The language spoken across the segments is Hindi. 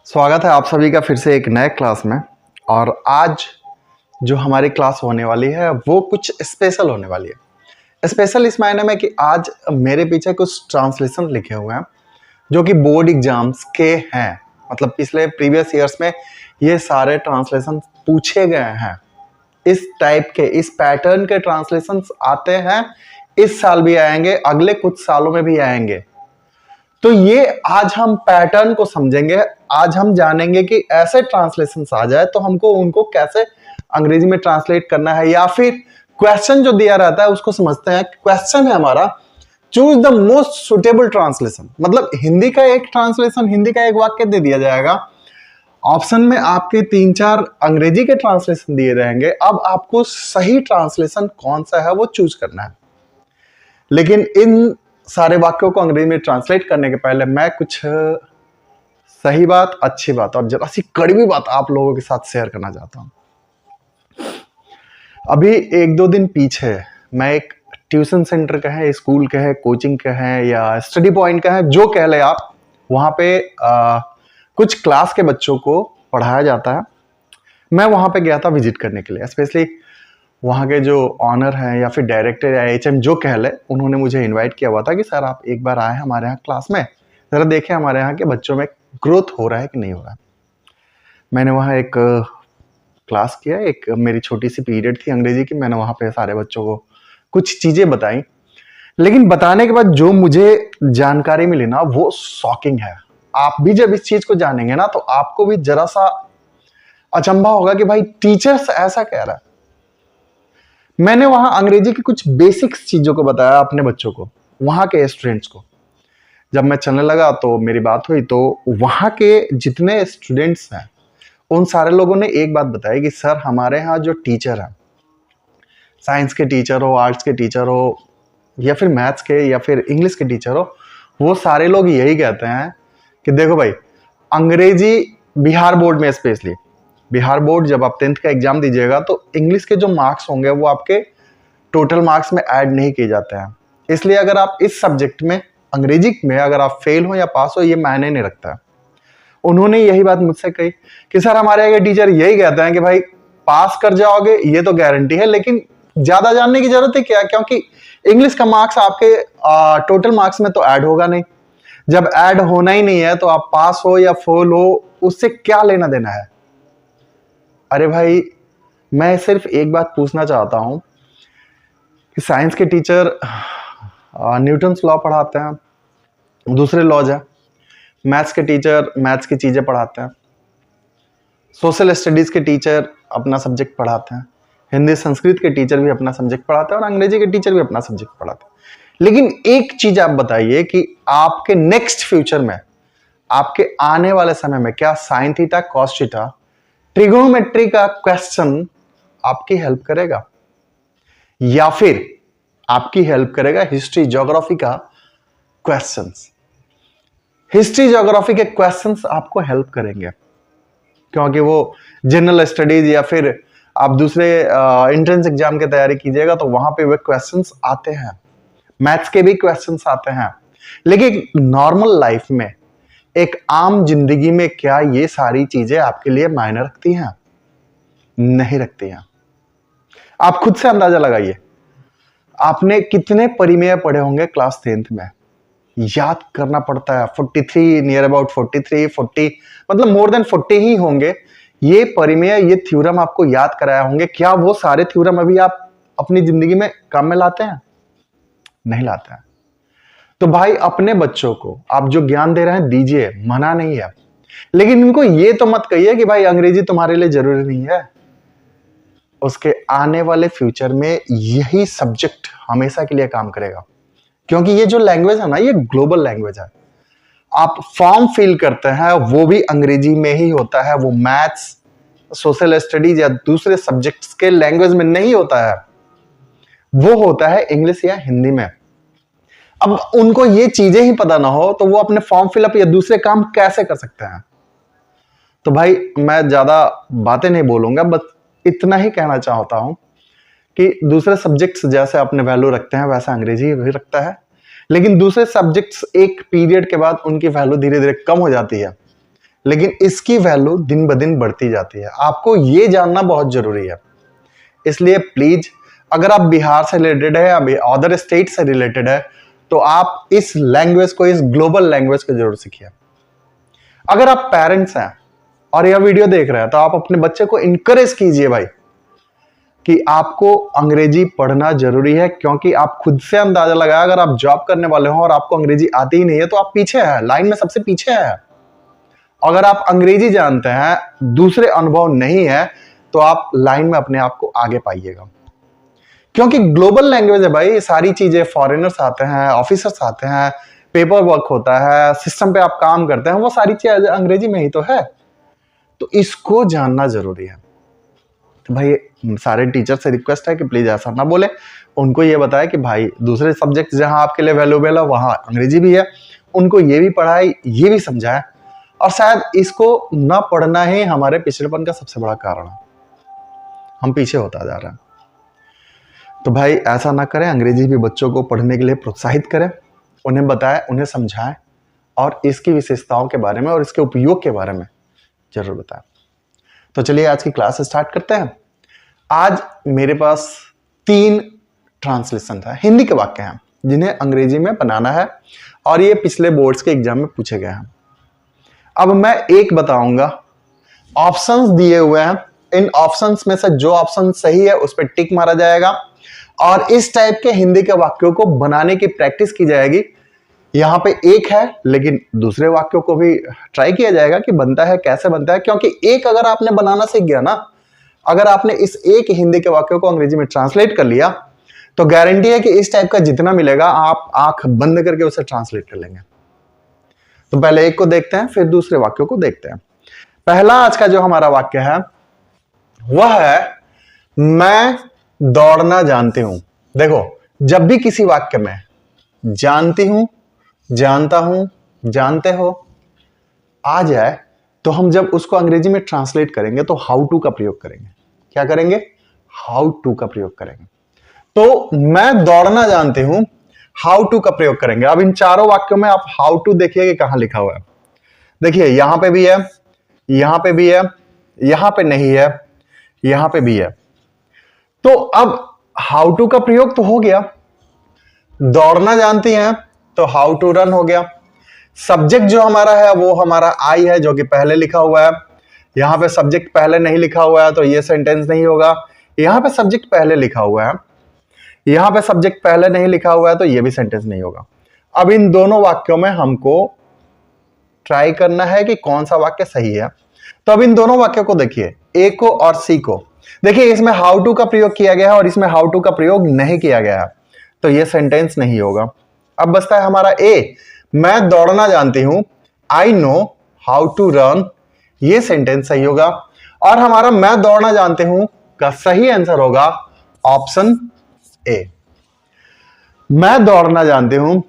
स्वागत है आप सभी का फिर से एक नए क्लास में। और आज जो हमारी क्लास होने वाली है वो कुछ स्पेशल होने वाली है। स्पेशल इस मायने में कि आज मेरे पीछे कुछ ट्रांसलेशन लिखे हुए हैं जो कि बोर्ड एग्जाम्स के हैं। मतलब पिछले प्रीवियस ईयर्स में ये सारे ट्रांसलेशन पूछे गए हैं। इस टाइप के, इस पैटर्न के ट्रांसलेशन आते हैं, इस साल भी आएंगे, अगले कुछ सालों में भी आएंगे। तो ये आज हम पैटर्न को समझेंगे। आज हम जानेंगे कि ऐसे ट्रांसलेशंस आ जाए तो हमको उनको कैसे अंग्रेजी में ट्रांसलेट करना है, या फिर क्वेश्चन जो दिया रहता है उसको समझते हैं। क्वेश्चन है हमारा, choose the most suitable translation. मतलब हिंदी का एक ट्रांसलेशन, हिंदी का एक वाक्य दे दिया जाएगा, ऑप्शन में आपके 3-4 अंग्रेजी के ट्रांसलेशन दिए रहेंगे। अब आपको सही ट्रांसलेशन कौन सा है वो चूज करना है। लेकिन इन सारे वाक्यों को अंग्रेजी में ट्रांसलेट करने के पहले मैं कुछ सही बात, अच्छी बात और जरा सी कड़वी बात आप लोगों के साथ शेयर करना चाहता हूं। अभी 1-2 दिन पीछे मैं एक ट्यूशन सेंटर का है, स्कूल का है, कोचिंग का है या स्टडी पॉइंट का है, जो कह ले आप, वहां पे कुछ क्लास के बच्चों को पढ़ाया जाता है। मैं वहां पे गया था विजिट करने के लिए। स्पेशली वहाँ के जो ऑनर हैं या फिर डायरेक्टर या एचएम जो कह ले, उन्होंने मुझे इनवाइट किया हुआ था कि सर आप एक बार आए हमारे यहाँ क्लास में, ज़रा देखें हमारे यहाँ के बच्चों में ग्रोथ हो रहा है कि नहीं हो रहा है। मैंने वहाँ एक क्लास किया, एक मेरी छोटी सी पीरियड थी अंग्रेजी की। मैंने वहाँ पे सारे बच्चों को कुछ चीज़ें बताई, लेकिन बताने के बाद जो मुझे जानकारी मिली ना वो शॉकिंग है। आप भी जब इस चीज़ को जानेंगे ना तो आपको भी जरा सा अचंभा होगा कि भाई टीचर्स ऐसा कह रहा है। मैंने वहां अंग्रेजी की कुछ बेसिक्स चीजों को बताया अपने बच्चों को, वहां के स्टूडेंट्स को। जब मैं चलने लगा तो मेरी बात हुई, तो वहां के जितने स्टूडेंट्स हैं उन सारे लोगों ने एक बात बताई कि सर हमारे यहाँ जो टीचर है, साइंस के टीचर हो, आर्ट्स के टीचर हो, या फिर मैथ्स के या फिर इंग्लिश के टीचर हो, वो सारे लोग यही कहते हैं कि देखो भाई, अंग्रेजी बिहार बोर्ड में, स्पेशली बिहार बोर्ड, जब आप 10th का एग्जाम दीजिएगा तो इंग्लिश के जो मार्क्स होंगे वो आपके टोटल मार्क्स में ऐड नहीं किए जाते हैं। इसलिए अगर आप इस सब्जेक्ट में, अंग्रेजी में, अगर आप फेल हो या पास हो, ये मायने नहीं रखता है। उन्होंने यही बात मुझसे कही कि सर हमारे यहाँ के टीचर यही कहते हैं कि भाई पास कर जाओगे ये तो गारंटी है, लेकिन ज्यादा जानने की जरूरत है क्या, क्योंकि इंग्लिश का मार्क्स आपके टोटल मार्क्स में तो ऐड होगा नहीं। जब ऐड होना ही नहीं है तो आप पास हो या फेल हो, उससे क्या लेना देना है। अरे भाई, मैं सिर्फ एक बात पूछना चाहता हूं कि साइंस के टीचर न्यूटन्स लॉ पढ़ाते हैं, दूसरे लॉज है। मैथ्स के टीचर मैथ्स की चीजें पढ़ाते हैं। सोशल स्टडीज के टीचर अपना सब्जेक्ट पढ़ाते हैं। हिंदी संस्कृत के टीचर भी अपना सब्जेक्ट पढ़ाते हैं और अंग्रेजी के टीचर भी अपना सब्जेक्ट पढ़ाते हैं। लेकिन एक चीज आप बताइए कि आपके नेक्स्ट फ्यूचर में, आपके आने वाले समय में, क्या sine theta, cos theta, trigonometry का क्वेश्चन आपकी हेल्प करेगा, या फिर आपकी हेल्प करेगा हिस्ट्री ज्योग्राफी का क्वेश्चंस। हिस्ट्री ज्योग्राफी के क्वेश्चंस आपको हेल्प करेंगे, क्योंकि वो जनरल स्टडीज या फिर आप दूसरे एंट्रेंस एग्जाम की तैयारी कीजिएगा तो वहां पे वे क्वेश्चंस आते हैं। मैथ्स के भी क्वेश्चंस आते हैं। लेकिन नॉर्मल लाइफ में, एक आम जिंदगी में, क्या ये सारी चीजें आपके लिए मायने रखती हैं? नहीं रखती हैं। आप खुद से अंदाजा लगाइए, आपने कितने परिमेय पढ़े होंगे क्लास 10th में? याद करना पड़ता है 43, नियर अबाउट 43, 40, मतलब मोर देन 40 ही होंगे। ये परिमेय, ये थ्योरम आपको याद कराया होंगे। क्या वो सारे थ्योरम अभी आप अपनी जिंदगी में काम में लाते हैं? नहीं लाते हैं। तो भाई अपने बच्चों को आप जो ज्ञान दे रहे हैं दीजिए, मना नहीं है, लेकिन इनको ये तो मत कहिए कि भाई अंग्रेजी तुम्हारे लिए जरूरी नहीं है। उसके आने वाले फ्यूचर में यही सब्जेक्ट हमेशा के लिए काम करेगा, क्योंकि ये जो लैंग्वेज है ना, ये ग्लोबल लैंग्वेज है। आप फॉर्म फिल करते हैं वो भी अंग्रेजी में ही होता है। वो मैथ्स, सोशल स्टडीज या दूसरे सब्जेक्ट्स के लैंग्वेज में नहीं होता है, वो होता है इंग्लिश या हिंदी में। अब उनको ये चीजें ही पता ना हो तो वो अपने फॉर्म फिलअप या दूसरे काम कैसे कर सकते हैं? तो भाई मैं ज्यादा बातें नहीं बोलूंगा, बस इतना ही कहना चाहता हूं कि दूसरे सब्जेक्ट्स जैसे अपने वैल्यू रखते हैं वैसा अंग्रेजी भी रखता है। लेकिन दूसरे सब्जेक्ट्स एक पीरियड के बाद उनकी वैल्यू धीरे धीरे कम हो जाती है। लेकिन इसकी वैल्यू दिन ब दिन बढ़ती जाती है। आपको ये जानना बहुत जरूरी है। इसलिए प्लीज, अगर आप बिहार से रिलेटेड है या अदर स्टेट से रिलेटेड है, तो आप इस लैंग्वेज को, इस ग्लोबल लैंग्वेज को जरूर सीखिए। अगर आप पेरेंट्स हैं और यह वीडियो देख रहे हैं, तो आप अपने बच्चे को इनकरेज कीजिए भाई कि आपको अंग्रेजी पढ़ना जरूरी है, क्योंकि आप खुद से अंदाजा लगाया, अगर आप जॉब करने वाले हो और आपको अंग्रेजी आती ही नहीं है, तो आप पीछे हैं, लाइन में सबसे पीछे है। अगर आप अंग्रेजी जानते हैं, दूसरे अनुभव नहीं है, तो आप लाइन में अपने आप को आगे पाइएगा, क्योंकि ग्लोबल लैंग्वेज है भाई। सारी चीजें, फॉरेनर्स आते हैं, ऑफिसर्स आते हैं, पेपर वर्क होता है, सिस्टम पे आप काम करते हैं, वो सारी चीजें अंग्रेजी में ही तो है। तो इसको जानना जरूरी है। तो भाई सारे टीचर से रिक्वेस्ट है कि प्लीज ऐसा ना बोले, उनको ये बताए कि भाई दूसरे सब्जेक्ट जहां आपके लिए वैल्यूएबल है वहां अंग्रेजी भी है, उनको ये भी पढ़ाए, ये भी समझाए। और शायद इसको ना पढ़ना ही हमारे पिछड़ेपन का सबसे बड़ा कारण है, हम पीछे होता जा रहे हैं। तो भाई ऐसा ना करें, अंग्रेजी भी बच्चों को पढ़ने के लिए प्रोत्साहित करें, उन्हें बताएं, उन्हें समझाएं, और इसकी विशेषताओं के बारे में और इसके उपयोग के बारे में जरूर बताएं। तो चलिए आज की क्लास स्टार्ट करते हैं। आज मेरे पास 3 ट्रांसलेशन था, हिंदी के वाक्य हैं जिन्हें अंग्रेजी में बनाना है, और ये पिछले बोर्ड्स के एग्जाम में पूछे गए हैं। अब मैं एक बताऊंगा, ऑप्शंस दिए हुए हैं, इन ऑप्शंस में से जो ऑप्शन सही है उस पर टिक मारा जाएगा, और इस टाइप के हिंदी के वाक्यों को बनाने की प्रैक्टिस की जाएगी। यहां पे एक है, लेकिन दूसरे वाक्यों को भी ट्राई किया जाएगा कि बनता है, कैसे बनता है, क्योंकि एक अगर आपने बनाना सीख गया ना, अगर आपने इस एक हिंदी के वाक्यों को अंग्रेजी में ट्रांसलेट कर लिया, तो गारंटी है कि इस टाइप का जितना मिलेगा आप आंख बंद करके उसे ट्रांसलेट कर लेंगे। तो पहले एक को देखते हैं, फिर दूसरे वाक्यों को देखते हैं। पहला आज का जो हमारा वाक्य है वह है, मैं दौड़ना जानती हूं। देखो, जब भी किसी वाक्य में जानती हूं, जानता हूं, जानते हो आ जाए, तो हम जब उसको अंग्रेजी में ट्रांसलेट करेंगे तो हाउ टू का प्रयोग करेंगे। क्या करेंगे? हाउ टू का प्रयोग करेंगे। तो मैं दौड़ना जानती हूं, हाउ टू का प्रयोग करेंगे। अब इन चारों वाक्यों में आप हाउ टू देखिए कि कहां लिखा हुआ है। देखिए, यहां पे भी है, यहां पे भी है, यहां पे नहीं है, यहां पे भी है। तो अब हाउ टू का प्रयोग तो हो गया, दौड़ना जानती हैं तो हाउ टू रन हो गया। सब्जेक्ट जो हमारा है वो हमारा आई है, जो कि पहले लिखा हुआ है। यहां पे सब्जेक्ट पहले नहीं लिखा हुआ है तो ये सेंटेंस नहीं होगा। यहां पे सब्जेक्ट पहले लिखा हुआ है, यहां पे सब्जेक्ट पहले नहीं लिखा हुआ है तो ये भी सेंटेंस नहीं होगा। अब इन दोनों वाक्यों में हमको ट्राई करना है कि कौन सा वाक्य सही है। तो अब इन दोनों वाक्यों को देखिए, ए को और सी को। देखिए, इसमें हाउ टू का प्रयोग किया गया है और इसमें हाउ टू का प्रयोग नहीं किया गया है, तो ये सेंटेंस नहीं होगा। अब बचता है हमारा ए, मैं दौड़ना जानती हूं, I know how to run, ये सेंटेंस सही होगा। और हमारा मैं दौड़ना जानती हूं का सही आंसर होगा ऑप्शन ए। मैं दौड़ना जानती हूं,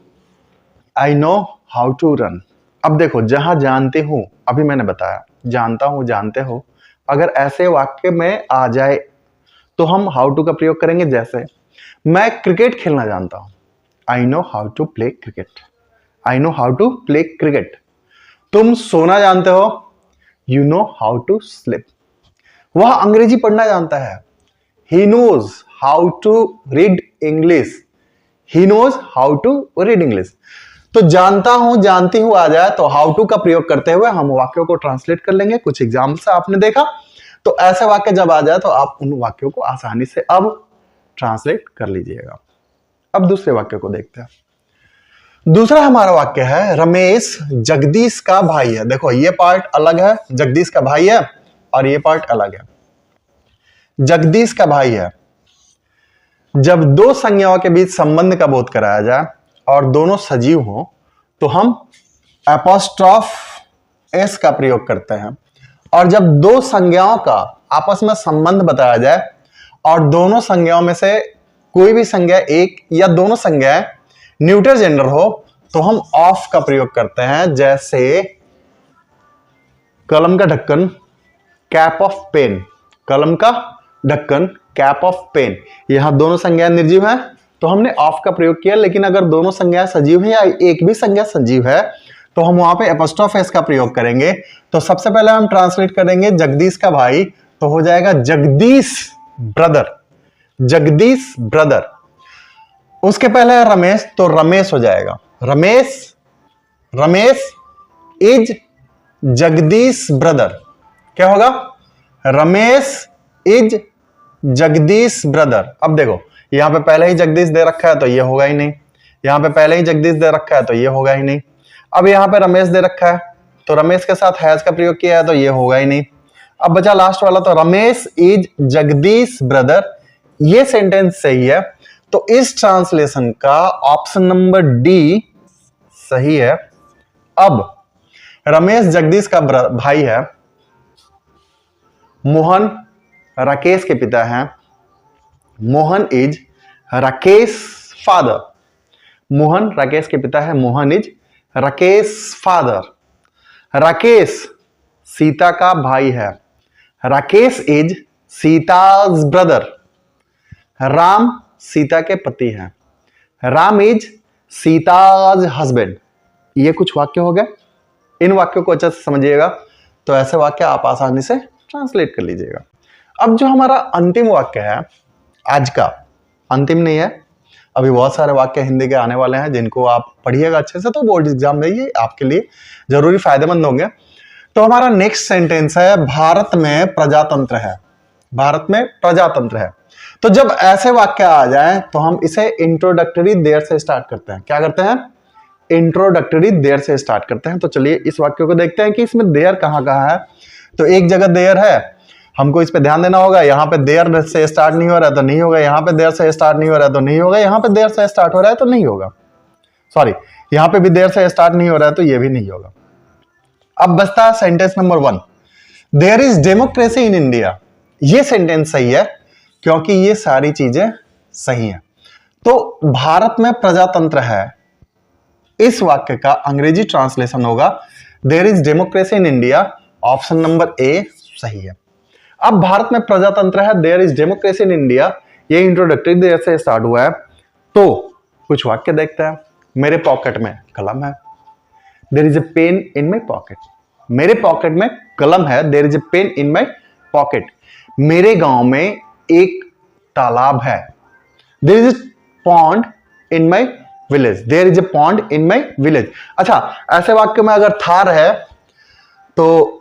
I know how to run. अब देखो, जहां जानती हूं, अभी मैंने बताया जानता हूं, जानते हो, अगर ऐसे वाक्य में आ जाए तो हम हाउ टू का प्रयोग करेंगे। जैसे, मैं क्रिकेट खेलना जानता हूं, I know how to play cricket, I know how to play cricket. तुम सोना जानते हो, you know how to sleep. वह अंग्रेजी पढ़ना जानता है, he knows how to read English, he knows how to read English. तो जानता हूं, जानती हूं आ जाए तो हाउ टू का प्रयोग करते हुए हम वाक्यों को ट्रांसलेट कर लेंगे। कुछ एग्जाम्पल से आपने देखा, तो ऐसे वाक्य जब आ जाए तो आप उन वाक्यों को आसानी से अब ट्रांसलेट कर लीजिएगा। अब दूसरे वाक्य को देखते हैं। दूसरा हमारा वाक्य है, रमेश जगदीश का भाई है। देखो, ये पार्ट अलग है, जगदीश का भाई है, और ये पार्ट अलग है, जगदीश का भाई है। जब दो संज्ञाओं के बीच संबंध का बोध कराया जाए और दोनों सजीव हो, तो हम एपोस्ट्रॉफ एस का प्रयोग करते हैं। और जब दो संज्ञाओं का आपस में संबंध बताया जाए और दोनों संज्ञाओं में से कोई भी संज्ञा एक या दोनों संज्ञाएं न्यूटर जेंडर हो, तो हम ऑफ का प्रयोग करते हैं। जैसे कलम का ढक्कन, कैप ऑफ पेन, कलम का ढक्कन, कैप ऑफ पेन। यहां दोनों संज्ञाएं निर्जीव हैं तो हमने ऑफ का प्रयोग किया, लेकिन अगर दोनों संज्ञाएं सजीव हैं या एक भी संज्ञा सजीव है तो हम वहां पे एपोस्ट्रोफ एस का प्रयोग करेंगे। तो सबसे पहले हम ट्रांसलेट करेंगे जगदीश का भाई, तो हो जाएगा जगदीश ब्रदर, जगदीश ब्रदर। उसके पहले है रमेश, तो रमेश हो जाएगा रमेश, रमेश इज जगदीश ब्रदर। क्या होगा? Ramesh is Jagdish brother. अब देखो यहां पे पहले ही जगदीश दे रखा है तो ये होगा ही नहीं, यहां पे पहले ही जगदीश दे रखा है तो ये होगा ही नहीं। अब यहां पे रमेश दे रखा है तो रमेश के साथ हैज का प्रयोग किया है तो ये होगा ही नहीं। अब बचा लास्ट वाला, तो रमेश इज जगदीश ब्रदर। ये सेंटेंस सही है, तो इस ट्रांसलेशन का ऑप्शन नंबर डी सही है। अब रमेश जगदीश का भाई है, मोहन राकेश के पिता हैं, मोहन इज राकेश फादर। मोहन राकेश के पिता है, मोहन इज राकेश फादर। राकेश सीता का भाई है, राकेश इज सीताज ब्रदर। राम सीता के पति हैं, राम इज सीताज हस्बैंड। ये कुछ वाक्य हो गए, इन वाक्यों को अच्छे से समझिएगा तो ऐसे वाक्य आप आसानी से ट्रांसलेट कर लीजिएगा। अब जो हमारा अंतिम वाक्य है, आज का अंतिम नहीं है, अभी बहुत सारे वाक्य हिंदी के आने वाले हैं जिनको आप पढ़िएगा अच्छे से, तो बोर्ड एग्जाम में ये आपके लिए जरूरी फायदेमंद होंगे। तो हमारा नेक्स्ट सेंटेंस है, भारत में प्रजातंत्र है। भारत में प्रजातंत्र है। तो जब ऐसे वाक्य आ जाए तो हम इसे इंट्रोडक्टरी देयर से स्टार्ट करते हैं। क्या करते हैं? इंट्रोडक्टरी देयर से स्टार्ट करते हैं। तो चलिए इस वाक्य को देखते हैं कि इसमें देयर कहाँ कहाँ है। तो एक जगह देयर है, हमको इस पे ध्यान देना होगा। यहाँ पे देयर से स्टार्ट नहीं हो रहा है तो नहीं होगा, यहाँ पे देयर से स्टार्ट नहीं हो रहा है तो नहीं होगा, यहाँ पे देयर से स्टार्ट हो रहा है तो नहीं होगा, सॉरी यहाँ पे भी देयर से स्टार्ट नहीं हो रहा है तो ये भी नहीं होगा। अब बचता है sentence number 1, there is democracy in India. ये सेंटेंस सही है क्योंकि ये सारी चीजें सही हैं। तो भारत में प्रजातंत्र है, इस वाक्य का अंग्रेजी ट्रांसलेशन होगा there is democracy in India. Option number A सही है। अब भारत में प्रजातंत्र है, there is democracy in India, ये इंट्रोडक्टरी देयर से स्टार्ट हुआ है। तो कुछ वाक्य देखते हैं। मेरे पॉकेट में कलम है, there is a pen in my pocket. मेरे पॉकेट में कलम है, there is a pen in my pocket. मेरे गांव में एक तालाब है, there is a pond in my village. There is a pond in my village. अच्छा, ऐसे वाक्य में अगर थार है तो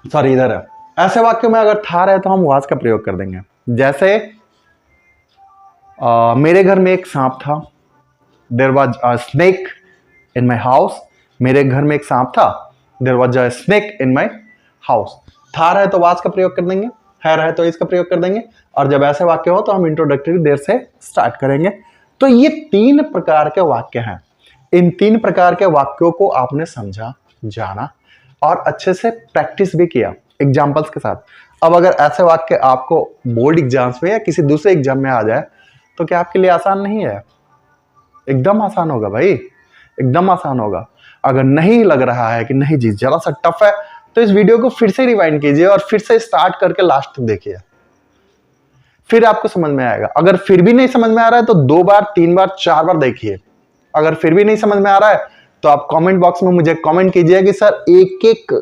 सॉरी इधर है, ऐसे वाक्य में अगर थार है तो हम वाज का प्रयोग कर देंगे। जैसे मेरे घर में एक सांप था, there was a snake in my house. मेरे घर में एक सांप था, there was a snake in my house. There है तो वाज का प्रयोग कर देंगे, है तो इसका प्रयोग कर देंगे। और जब ऐसे वाक्य हो तो हम इंट्रोडक्टरी देयर से स्टार्ट करेंगे। तो ये 3 प्रकार के वाक्य हैं। इन 3 प्रकार के वाक्यों को आपने समझा, जाना और अच्छे से प्रैक्टिस भी किया एग्जाम्पल्स के साथ। अब अगर ऐसे वाक्य आपको बोर्ड एग्जाम्स में या किसी दूसरे एग्जाम में आ जाए तो क्या आपके लिए आसान नहीं है? एकदम आसान होगा भाई, एकदम आसान होगा। अगर नहीं लग रहा है कि नहीं जी जरा सा टफ है, तो इस वीडियो को फिर से रिवाइंड कीजिए और फिर से स्टार्ट करके लास्ट तक देखिए, फिर आपको समझ में आएगा। अगर फिर भी नहीं समझ में आ रहा है तो 2 बार 3 बार 4 बार देखिए। अगर फिर भी नहीं समझ में आ रहा है तो आप कमेंट बॉक्स में मुझे कमेंट कीजिए कि सर एक एक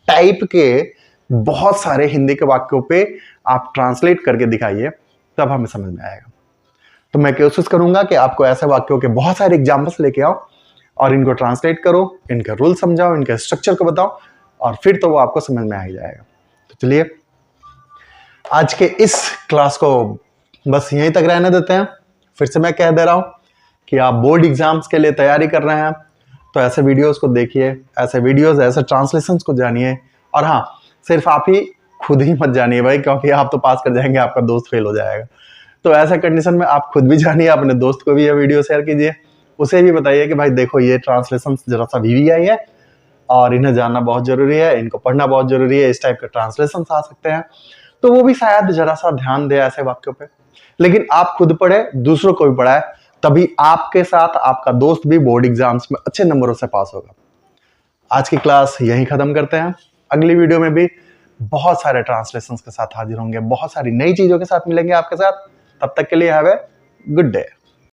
टाइप के बहुत सारे हिंदी के वाक्यों पे आप ट्रांसलेट करके दिखाइए, तब हमें समझ में आएगा। तो मैं कोशिश करूंगा कि आपको ऐसे वाक्यों के बहुत सारे एग्जाम्पल्स लेके आओ और इनको ट्रांसलेट करो, इनके रूल समझाओ, इनके स्ट्रक्चर को बताओ और फिर तो वो आपको समझ में आ ही जाएगा। तो चलिए आज के इस क्लास को बस यहीं तक रहने देते हैं। फिर से मैं कह दे रहा हूं कि आप बोर्ड एग्जाम्स के लिए तैयारी कर रहे हैं तो ऐसे वीडियोस को देखिए, ऐसे वीडियोस ऐसे ट्रांसलेशंस को जानिए। और हाँ, सिर्फ आप ही खुद ही मत जानिए भाई, क्योंकि आप तो पास कर जाएंगे, आपका दोस्त फेल हो जाएगा। तो ऐसे कंडीशन में आप खुद भी जानिए, अपने दोस्त को भी ये वीडियो शेयर कीजिए, उसे भी बताइए कि भाई देखो ये ट्रांसलेशन जरा सा VVI है और इन्हें जानना बहुत जरूरी है, इनको पढ़ना बहुत जरूरी है। इस टाइप के ट्रांसलेशन आ सकते हैं, तो वो भी शायद जरा सा ध्यान दे ऐसे वाक्यों पे। लेकिन आप खुद पढ़े, दूसरों को भी पढ़ाए, तभी आपके साथ आपका दोस्त भी बोर्ड एग्जाम्स में अच्छे नंबरों से पास होगा। आज की क्लास यहीं खत्म करते हैं। अगली वीडियो में भी बहुत सारे ट्रांसलेशंस के साथ हाजिर होंगे, बहुत सारी नई चीजों के साथ मिलेंगे आपके साथ। तब तक के लिए हैव ए गुड डे।